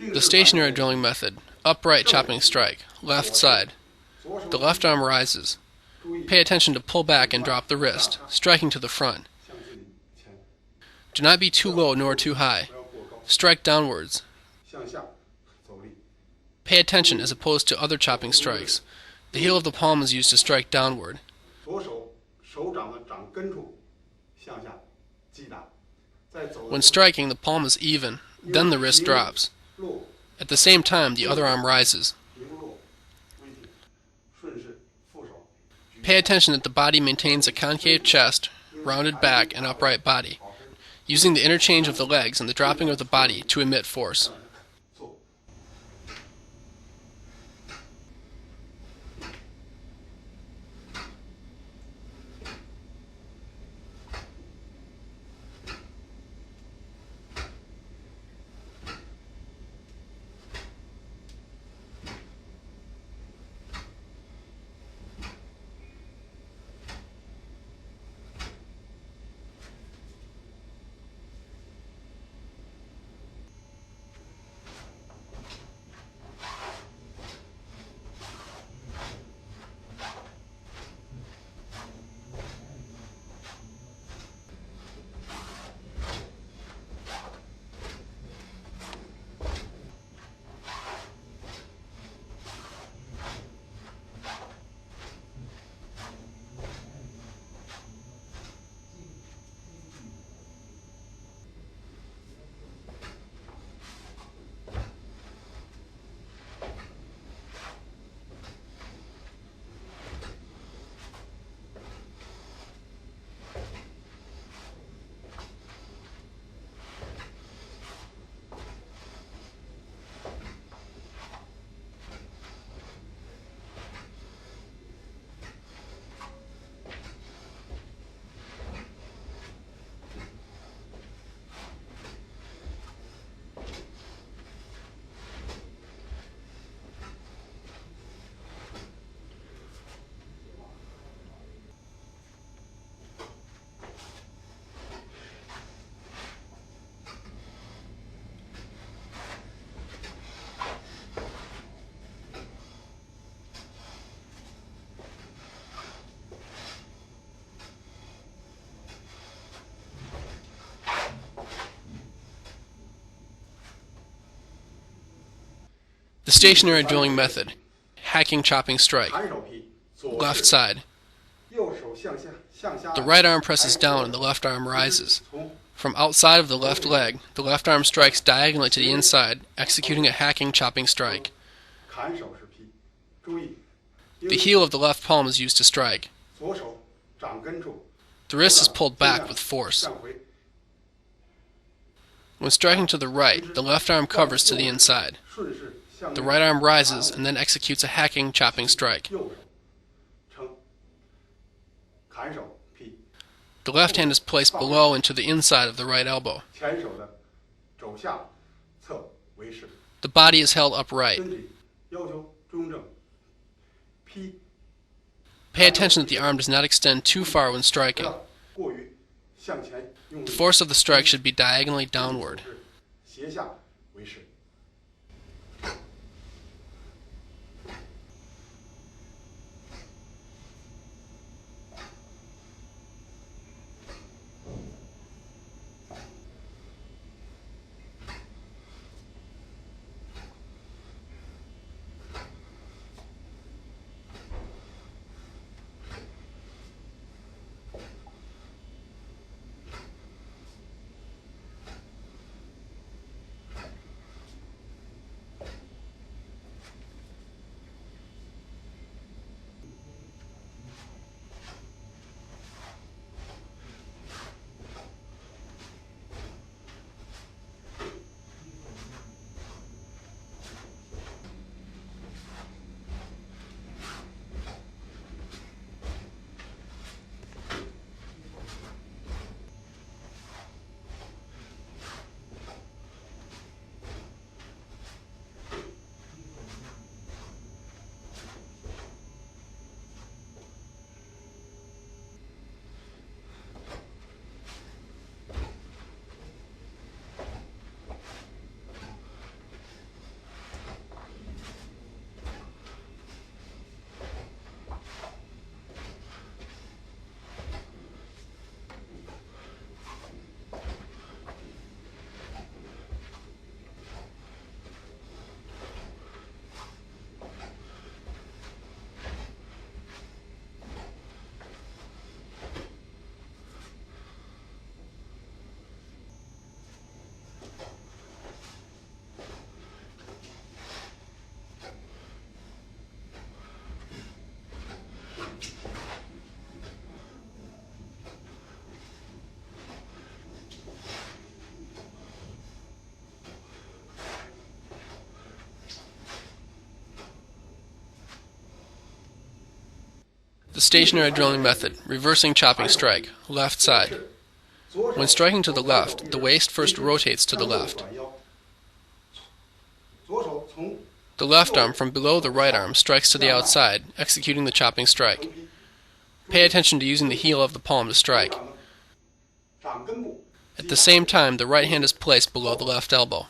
The stationary drilling method. Upright chopping strike. Left side. The left arm rises. Pay attention to pull back and drop the wrist, striking to the front. Do not be too low nor too high. Strike downwards. Pay attention as opposed to other chopping strikes. The heel of the palm is used to strike downward. When striking, the palm is even, then the wrist drops. At the same time, the other arm rises. Pay attention that the body maintains a concave chest, rounded back, and upright body, using the interchange of the legs and the dropping of the body to emit force. The stationary drilling method. Hacking chopping strike. Left side. The right arm presses down and the left arm rises. From outside of the left leg, the left arm strikes diagonally to the inside, executing a hacking chopping strike. The heel of the left palm is used to strike. The wrist is pulled back with force. When striking to the right, the left arm covers to the inside. The right arm rises and then executes a hacking chopping strike. The left hand is placed below and to the inside of the right elbow. The body is held upright. Pay attention that the arm does not extend too far when striking. The force of the strike should be diagonally downward. The stationary drilling method, reversing chopping strike, left side. When striking to the left, the waist first rotates to the left. The left arm from below the right arm strikes to the outside, executing the chopping strike. Pay attention to using the heel of the palm to strike. At the same time, the right hand is placed below the left elbow.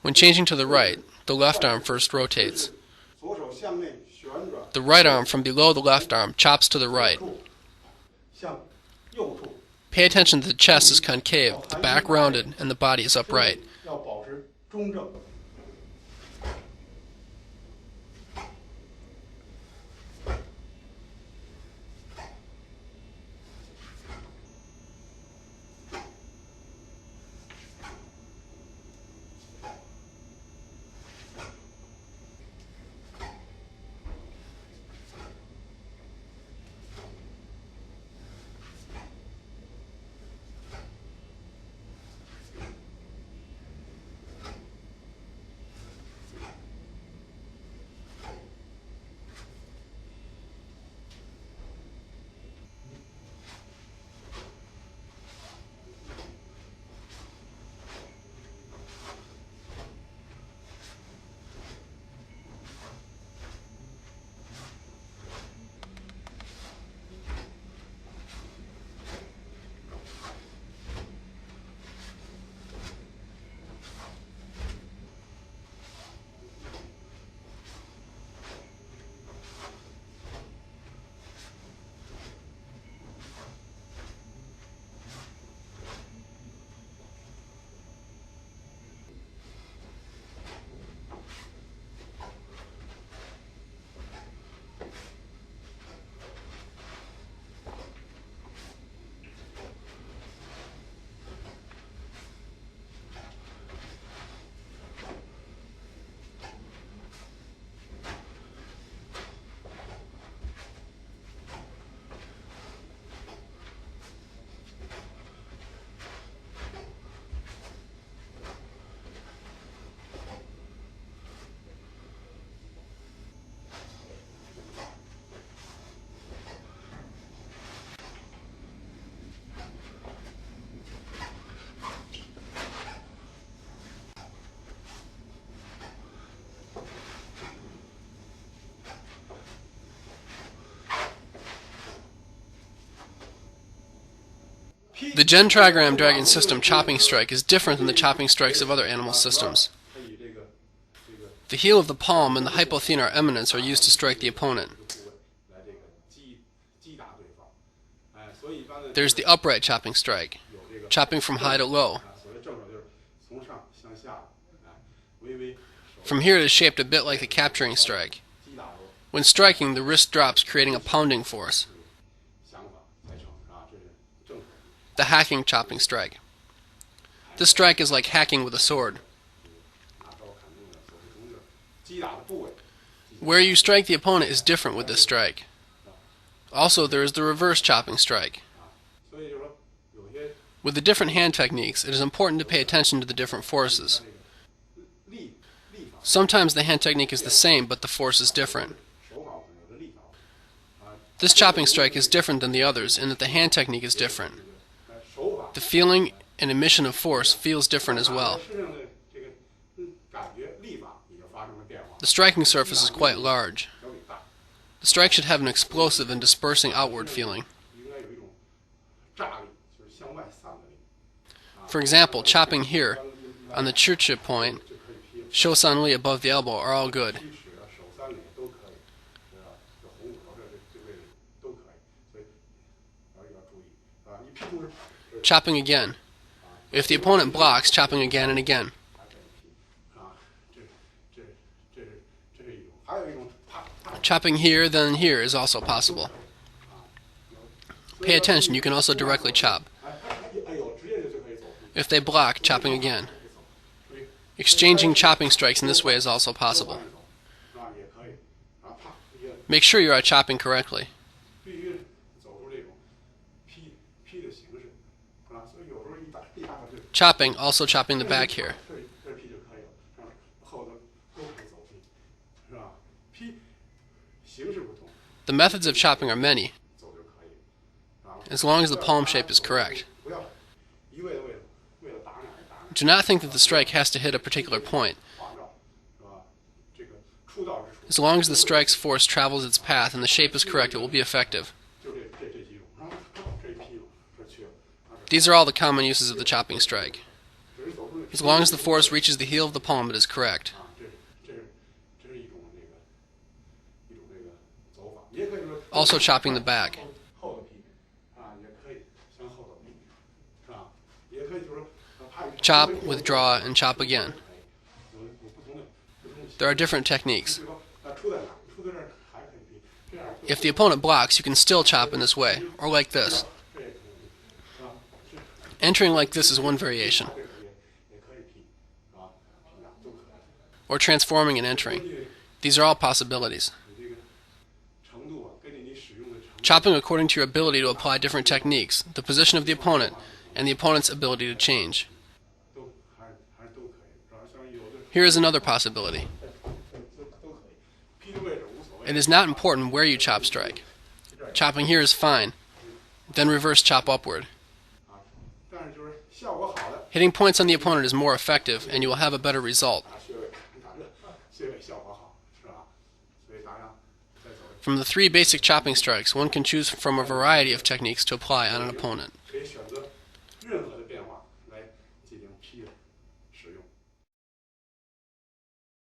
When changing to the right, the left arm first rotates. The right arm from below the left arm chops to the right. Pay attention that the chest is concave, the back rounded, and the body is upright. The Gen Trigram Dragon System chopping strike is different than the chopping strikes of other animal systems. The heel of the palm and the hypothenar eminence are used to strike the opponent. There's the upright chopping strike, chopping from high to low. From here it is shaped a bit like the capturing strike. When striking, the wrist drops, creating a pounding force. The hacking chopping strike. This strike is like hacking with a sword. Where you strike the opponent is different with this strike. Also, there is the reverse chopping strike. With the different hand techniques, it is important to pay attention to the different forces. Sometimes the hand technique is the same, but the force is different. This chopping strike is different than the others in that the hand technique is different. The feeling and emission of force feels different as well. The striking surface is quite large. The strike should have an explosive and dispersing outward feeling. For example, chopping here, on the Churchi point, Shousanli above the elbow are all good. Chopping again. If the opponent blocks, chopping again and again. Chopping here, then here is also possible. Pay attention, you can also directly chop. If they block, chopping again. Exchanging chopping strikes in this way is also possible. Make sure you are chopping correctly. Chopping, also chopping the back here. methods of chopping are many, as long as the palm shape is correct. Do not think that the strike has to hit a particular point. As long as the strike's force travels its path and the shape is correct, it will be effective. These are all the common uses of the chopping strike. As long as the force reaches the heel of the palm, it is correct. Also chopping the back. Chop, withdraw, and chop again. There are different techniques. If the opponent blocks, you can still chop in this way, or like this. Entering like this is one variation. Or transforming and entering. These are all possibilities. Chopping according to your ability to apply different techniques, the position of the opponent, and the opponent's ability to change. Here is another possibility. It is not important where you chop strike. Chopping here is fine. Then reverse chop upward. Hitting points on the opponent is more effective, and you will have a better result. From the 3 basic chopping strikes, one can choose from a variety of techniques to apply on an opponent.